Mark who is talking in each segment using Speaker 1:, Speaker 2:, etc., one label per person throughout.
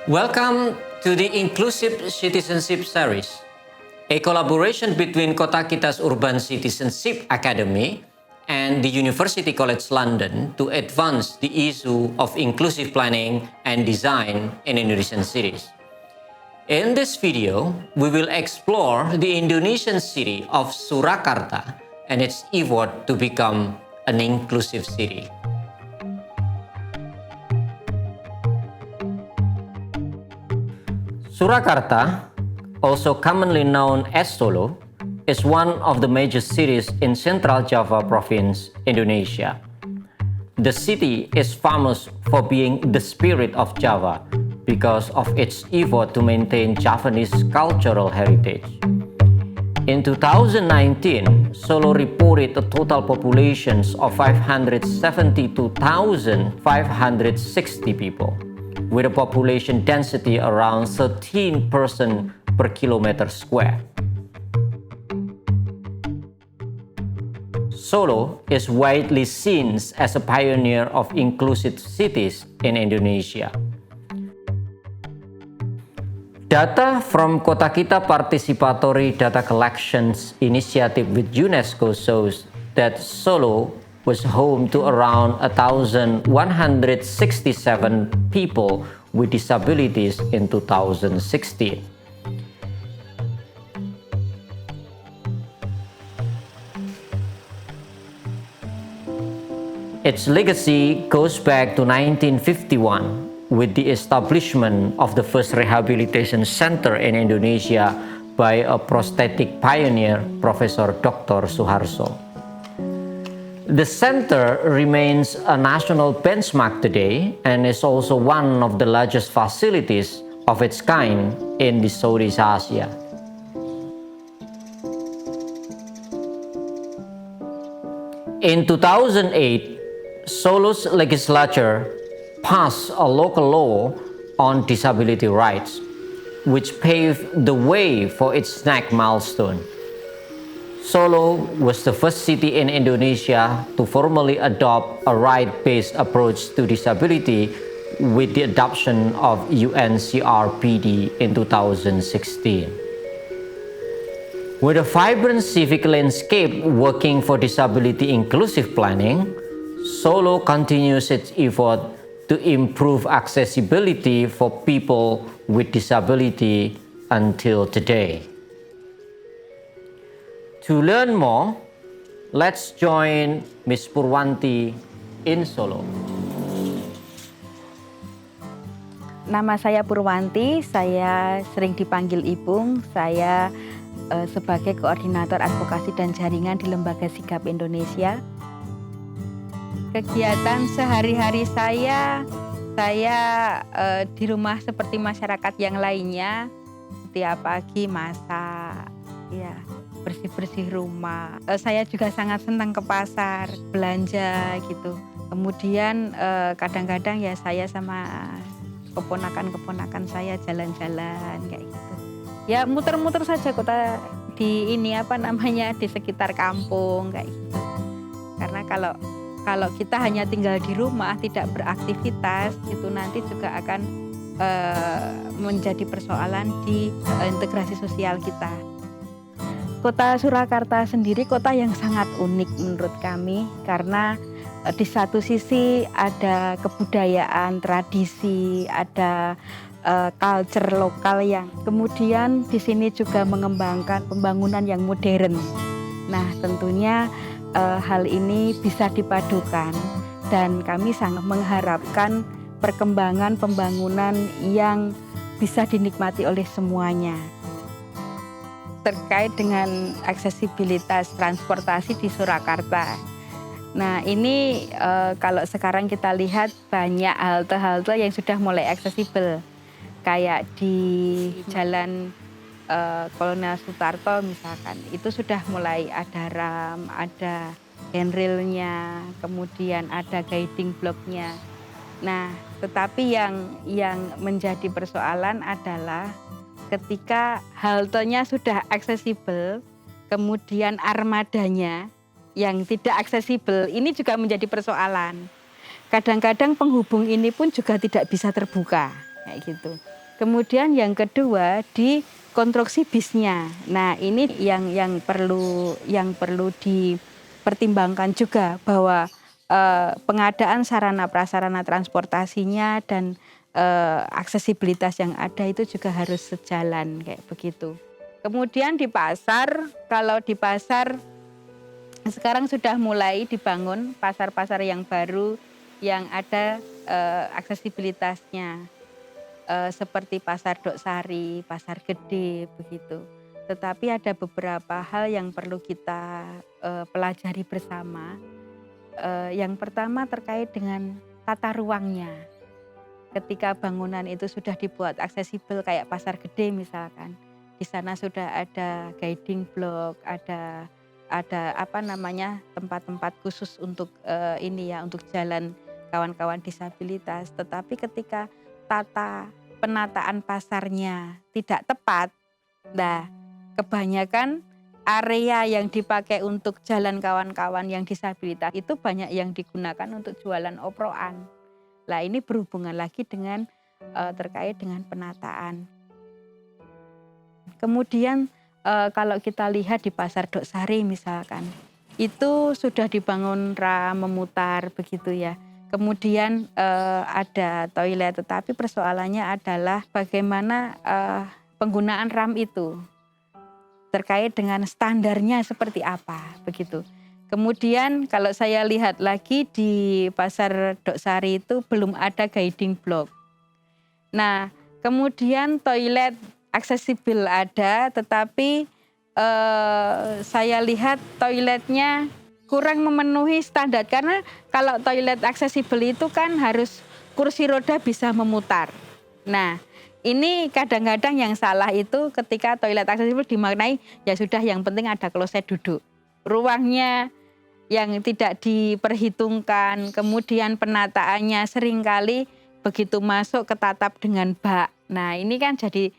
Speaker 1: Welcome to the Inclusive Citizenship Series, a collaboration between Kota Kita's Urban Citizenship Academy and the University College London to advance the issue of inclusive planning and design in Indonesian cities. In this video, we will explore the Indonesian city of Surakarta and its effort to become an inclusive city. Surakarta, also commonly known as Solo, is one of the major cities in Central Java Province, Indonesia. The city is famous for being the spirit of Java because of its effort to maintain Javanese cultural heritage. In 2019, Solo reported a total population of 572,560 people, with a population density around 13 persons per kilometer square. Solo is widely seen as a pioneer of inclusive cities in Indonesia. Data from Kota Kita Participatory Data Collections Initiative with UNESCO shows that Solo was home to around 1,167 people with disabilities in 2016. Its legacy goes back to 1951 with the establishment of the first rehabilitation center in Indonesia by a prosthetic pioneer, Professor Dr. Suharso. The center remains a national benchmark today and is also one of the largest facilities of its kind in the Southeast Asia. In 2008, Solo's legislature passed a local law on disability rights, which paved the way for its next milestone. Solo was the first city in Indonesia to formally adopt a right-based approach to disability with the adoption of UNCRPD in 2016. With a vibrant civic landscape working for disability inclusive planning, Solo continues its effort to improve accessibility for people with disability until today. To learn more, let's join Ms. Purwanti in Solo.
Speaker 2: Nama saya Purwanti, saya sering dipanggil Ipung. Saya sebagai koordinator advokasi dan jaringan di Lembaga Sigap Indonesia. Kegiatan sehari-hari saya di rumah seperti masyarakat yang lainnya. Setiap pagi masak, ya, bersih-bersih rumah. Saya juga sangat senang ke pasar, belanja gitu. Kemudian kadang-kadang ya saya sama keponakan-keponakan saya jalan-jalan kayak gitu. Ya muter-muter saja kota di di sekitar kampung kayak gitu. Karena kalau kita hanya tinggal di rumah tidak beraktivitas itu nanti juga akan menjadi persoalan di integrasi sosial kita. Kota Surakarta sendiri kota yang sangat unik menurut kami karena di satu sisi ada kebudayaan, tradisi, ada culture lokal yang kemudian di sini juga mengembangkan pembangunan yang modern. Nah, tentunya hal ini bisa dipadukan dan kami sangat mengharapkan perkembangan pembangunan yang bisa dinikmati oleh semuanya. Terkait dengan aksesibilitas transportasi di Surakarta. Nah ini kalau sekarang kita lihat banyak halte-halte yang sudah mulai aksesibel. Kayak di Jalan Kolonel Sutarto misalkan, itu sudah mulai ada ram, ada handrailnya, kemudian ada guiding blocknya. Nah tetapi yang menjadi persoalan adalah ketika haltenya sudah aksesibel, kemudian armadanya yang tidak aksesibel, ini juga menjadi persoalan. Kadang-kadang penghubung ini pun juga tidak bisa terbuka, kayak gitu. Kemudian yang kedua di konstruksi bisnya. Nah, ini yang perlu dipertimbangkan juga bahwa pengadaan sarana prasarana transportasinya dan aksesibilitas yang ada itu juga harus sejalan kayak begitu. Kemudian di pasar, kalau di pasar sekarang sudah mulai dibangun pasar-pasar yang baru yang ada aksesibilitasnya. Seperti pasar Doksari, pasar gede begitu. Tetapi ada beberapa hal yang perlu kita pelajari bersama. Yang pertama terkait dengan tata ruangnya. Ketika bangunan itu sudah dibuat aksesibel kayak pasar gede misalkan, di sana sudah ada guiding block, ada tempat-tempat khusus untuk untuk jalan kawan-kawan disabilitas. Tetapi ketika penataan pasarnya tidak tepat, nah kebanyakan area yang dipakai untuk jalan kawan-kawan yang disabilitas itu banyak yang digunakan untuk jualan oprokan. Nah ini berhubungan lagi dengan terkait dengan penataan. Kemudian kalau kita lihat di pasar Doksari misalkan, itu sudah dibangun ram memutar begitu ya. Kemudian ada toilet, tetapi persoalannya adalah bagaimana penggunaan ram itu terkait dengan standarnya seperti apa begitu. Kemudian kalau saya lihat lagi di pasar Doksari itu belum ada guiding block. Nah, kemudian toilet aksesibel ada, tetapi saya lihat toiletnya kurang memenuhi standar. Karena kalau toilet aksesibel itu kan harus kursi roda bisa memutar. Nah, ini kadang-kadang yang salah itu ketika toilet aksesibel dimaknai ya sudah yang penting ada kloset duduk. Ruangnya yang tidak diperhitungkan, kemudian penataannya seringkali begitu masuk ketatap dengan bak. Nah ini kan jadi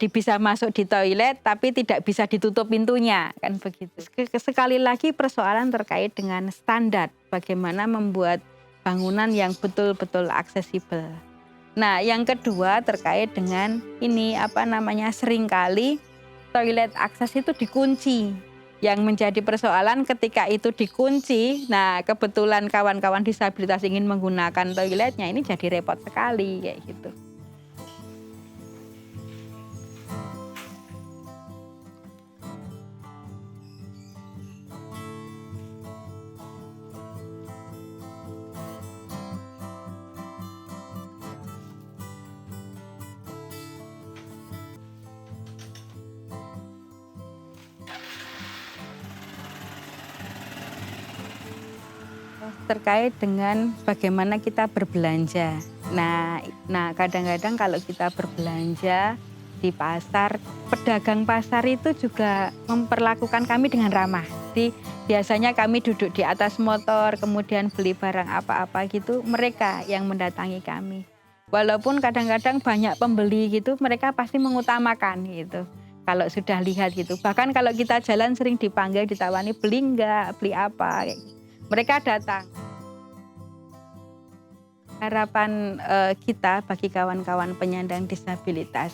Speaker 2: bisa masuk di toilet tapi tidak bisa ditutup pintunya, kan begitu. Sekali lagi persoalan terkait dengan standar, bagaimana membuat bangunan yang betul-betul aksesibel. Nah yang kedua terkait dengan ini seringkali toilet akses itu dikunci. Yang menjadi persoalan ketika itu dikunci, nah kebetulan kawan-kawan disabilitas ingin menggunakan toiletnya, ini jadi repot sekali kayak gitu. Terkait dengan bagaimana kita berbelanja. Nah kadang-kadang kalau kita berbelanja di pasar, pedagang pasar itu juga memperlakukan kami dengan ramah. Jadi biasanya kami duduk di atas motor, kemudian beli barang apa-apa gitu, mereka yang mendatangi kami. Walaupun kadang-kadang banyak pembeli gitu, mereka pasti mengutamakan gitu. Kalau sudah lihat gitu, bahkan kalau kita jalan sering dipanggil, ditawani beli enggak, beli apa, kayak gitu. Mereka datang. Harapan kita bagi kawan-kawan penyandang disabilitas,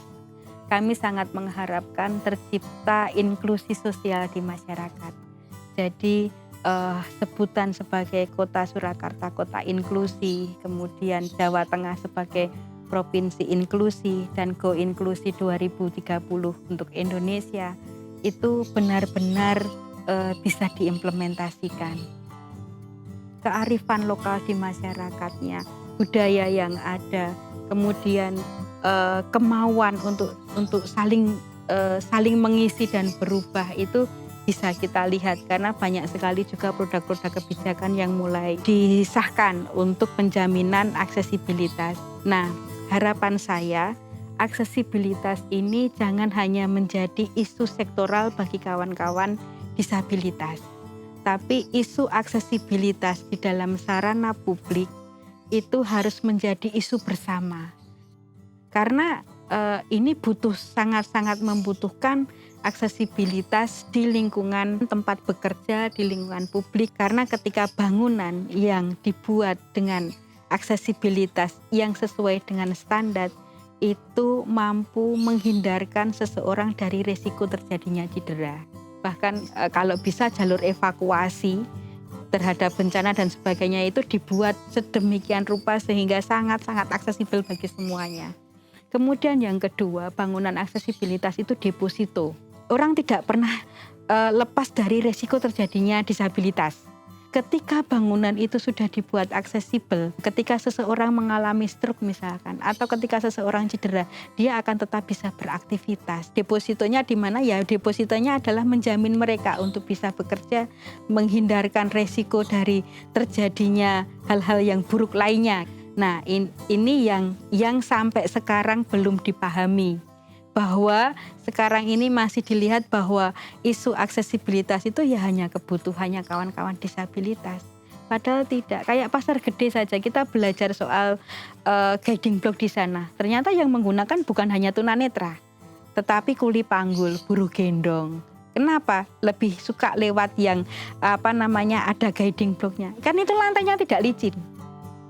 Speaker 2: kami sangat mengharapkan tercipta inklusi sosial di masyarakat. Jadi sebutan sebagai Kota Surakarta Kota Inklusi, kemudian Jawa Tengah sebagai Provinsi Inklusi, dan Go Inklusi 2030 untuk Indonesia, itu benar-benar bisa diimplementasikan. Kearifan lokal di masyarakatnya, budaya yang ada, kemudian kemauan untuk saling mengisi dan berubah itu bisa kita lihat karena banyak sekali juga produk-produk kebijakan yang mulai disahkan untuk penjaminan aksesibilitas. Nah, harapan saya aksesibilitas ini jangan hanya menjadi isu sektoral bagi kawan-kawan disabilitas. Tapi isu aksesibilitas di dalam sarana publik itu harus menjadi isu bersama. Karena ini sangat-sangat membutuhkan aksesibilitas di lingkungan tempat bekerja, di lingkungan publik. Karena ketika bangunan yang dibuat dengan aksesibilitas yang sesuai dengan standar, itu mampu menghindarkan seseorang dari risiko terjadinya cedera. Bahkan kalau bisa jalur evakuasi terhadap bencana dan sebagainya itu dibuat sedemikian rupa sehingga sangat-sangat aksesibel bagi semuanya. Kemudian yang kedua, bangunan aksesibilitas itu deposito. Orang tidak pernah lepas dari risiko terjadinya disabilitas. Ketika bangunan itu sudah dibuat aksesibel, ketika seseorang mengalami stroke misalkan, atau ketika seseorang cedera, dia akan tetap bisa beraktivitas. Depositonya di mana? Ya, depositonya adalah menjamin mereka untuk bisa bekerja, menghindarkan resiko dari terjadinya hal-hal yang buruk lainnya. Nah, ini yang sampai sekarang belum dipahami. Bahwa sekarang ini masih dilihat bahwa isu aksesibilitas itu ya hanya kebutuhannya kawan-kawan disabilitas. Padahal tidak, kayak Pasar Gede saja kita belajar soal guiding block di sana. Ternyata yang menggunakan bukan hanya tunanetra, tetapi kuli panggul, buruh gendong. Kenapa? Lebih suka lewat yang ada guiding blocknya. Kan itu lantainya tidak licin.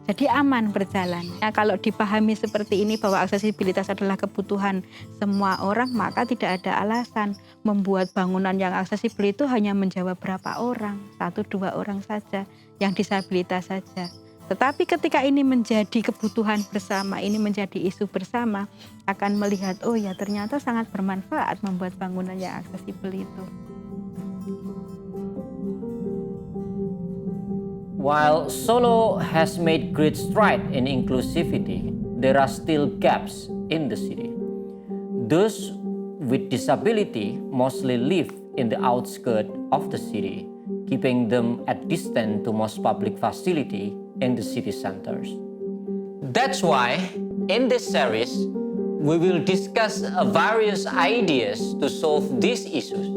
Speaker 2: Jadi aman berjalan. Nah, kalau dipahami seperti ini bahwa aksesibilitas adalah kebutuhan semua orang, maka tidak ada alasan membuat bangunan yang aksesibel itu hanya menjawab berapa orang, 1-2 orang saja, yang disabilitas saja. Tetapi ketika ini menjadi kebutuhan bersama, ini menjadi isu bersama, akan melihat, oh ya ternyata sangat bermanfaat membuat bangunan yang aksesibel itu.
Speaker 1: While Solo has made great strides in inclusivity, there are still gaps in the city. Those with disability mostly live in the outskirts of the city, keeping them at distance to most public facilities in the city centers. That's why, in this series, we will discuss various ideas to solve these issues,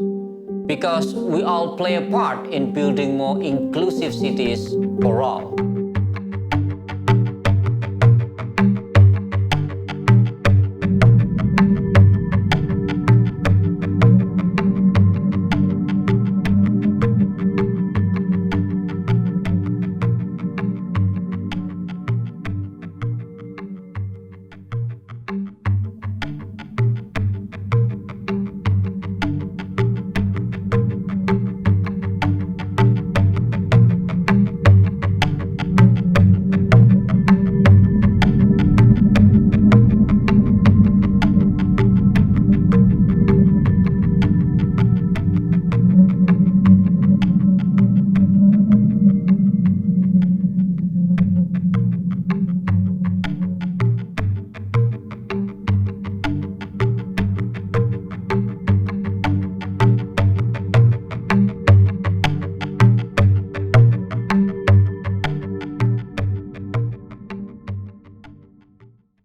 Speaker 1: because we all play a part in building more inclusive cities for all.